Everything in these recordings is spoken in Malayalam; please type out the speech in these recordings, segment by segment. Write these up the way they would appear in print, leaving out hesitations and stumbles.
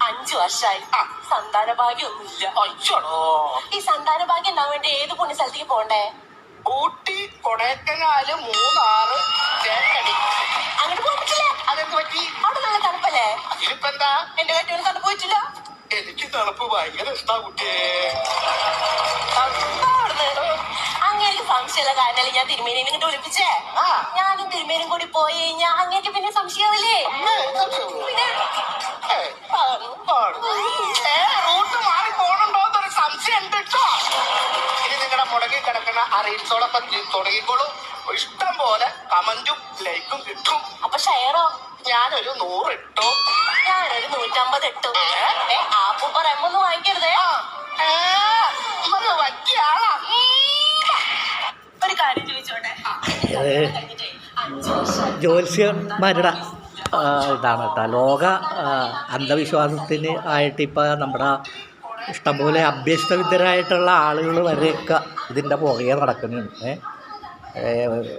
5 വർഷമായി സന്താന ഭാഗ്യം ഒന്നുമില്ല. അയ്യോടോ, ഈ സന്താന ഭാഗ്യം ഉണ്ടാവാൻ വേണ്ടി ഏത് പുണ്യ സ്ഥലത്തേക്ക് പോണ്ടേ? ഊട്ടി, കൊടൈക്കനാല്, മൂന്നാറ്, തേക്കടി. അങ്ങോട്ട് പോകാൻ പറ്റില്ല. അതെന്ത് പറ്റി? അവിടെ നല്ല തണുപ്പല്ലേ? ഇതിപ്പോ എന്താ? എന്റെ കെട്ടിയോട് തണുപ്പ് പറ്റില്ല. എനിക്ക് തണുപ്പ് ഭയങ്കര ഇഷ്ടാ കുട്ടിയെ. അങ്ങേക്ക് സംശയമുള്ള കാരണല്ലേ ഞാൻ തിരുമേനിയെ ഇങ്ങോട്ട് വിളിപ്പിച്ചേ. ഞാനും തിരുമേനും കൂടി പോയി കഴിഞ്ഞാ അങ്ങേക്ക് പിന്നെ സംശയാവില്ലേ? പിന്നെ റൂട്ട് മാറി പോണുണ്ടോന്നൊരു സംശയം ഉണ്ട് കേട്ടോ. ഇനി നിങ്ങളുടെ മുടങ്ങി കിടക്കുന്ന ആ റീൽസോടൊപ്പം തുടങ്ങിക്കോളും. ഇഷ്ടം പോലെ കമന്റും ലൈക്കും കിട്ടും. അപ്പൊ ഷെയറോ? ഞാനൊരു 100 ഇട്ടു. ഞാനൊരു 150 ഇട്ടു. ആപ്പൂപ്പ റെമ്മൊന്നും വാങ്ങിക്കരുതേ. പറ്റിയ ആളാ. ഒരു കാര്യം ചോദിച്ചോട്ടെ, ജ്യോത്സ്യന്മാരുടെ ഇതാണ് കേട്ടോ. ലോക അന്ധവിശ്വാസത്തിന് ആയിട്ട് ഇപ്പോൾ നമ്മുടെ ഇഷ്ടംപോലെ അഭ്യസ്തവിദ്യരായിട്ടുള്ള ആളുകൾ വരെയൊക്കെ ഇതിൻ്റെ പുറകെ നടക്കുന്നുണ്ട്.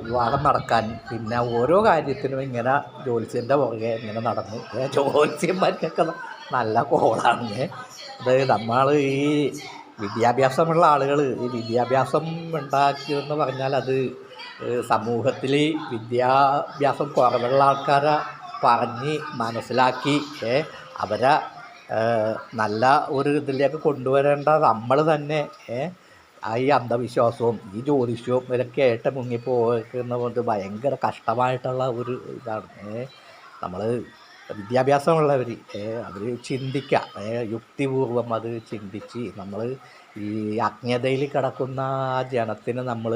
വിവാഹം നടക്കാൻ പിന്നെ ഓരോ കാര്യത്തിനും ഇങ്ങനെ ജ്യോത്സ്യൻ്റെ പുറകെ ഇങ്ങനെ നടന്നു. ജ്യോത്സ്യന്മാർക്കൊക്കെ നല്ല കോളാണ്. അത് നമ്മൾ ഈ വിദ്യാഭ്യാസമുള്ള ആളുകൾ ഈ വിദ്യാഭ്യാസം ഉണ്ടാക്കിയെന്ന് പറഞ്ഞാൽ അത് സമൂഹത്തിൽ വിദ്യാഭ്യാസം കുറവുള്ള ആൾക്കാരെ പറഞ്ഞ് മനസ്സിലാക്കി അവരെ നല്ല ഒരു ഇതിലേക്ക് കൊണ്ടുവരേണ്ട നമ്മൾ തന്നെ ഈ അന്ധവിശ്വാസവും ഈ ജ്യോതിഷവും ഇതൊക്കെ ആയിട്ട് മുങ്ങിപ്പോകുന്നത് ഭയങ്കര കഷ്ടമായിട്ടുള്ള ഒരു ഇതാണ്. നമ്മൾ വിദ്യാഭ്യാസമുള്ളവർ അവർ ചിന്തിക്കുക, യുക്തിപൂർവം അത് ചിന്തിച്ച് നമ്മൾ ഈ അജ്ഞതയിൽ കിടക്കുന്ന ആ ജനത്തിന് നമ്മൾ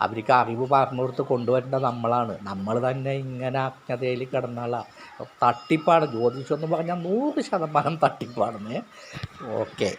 അവർക്ക് അറിവ് പറഞ്ഞു കൊടുത്ത് കൊണ്ടുവരേണ്ട നമ്മളാണ്. നമ്മൾ തന്നെ ഇങ്ങനെ അജ്ഞതയിൽ കിടന്നുള്ള തട്ടിപ്പാണ് ജ്യോതിഷം എന്ന് പറഞ്ഞാൽ 100% തട്ടിപ്പാണെന്ന്. ഓക്കെ.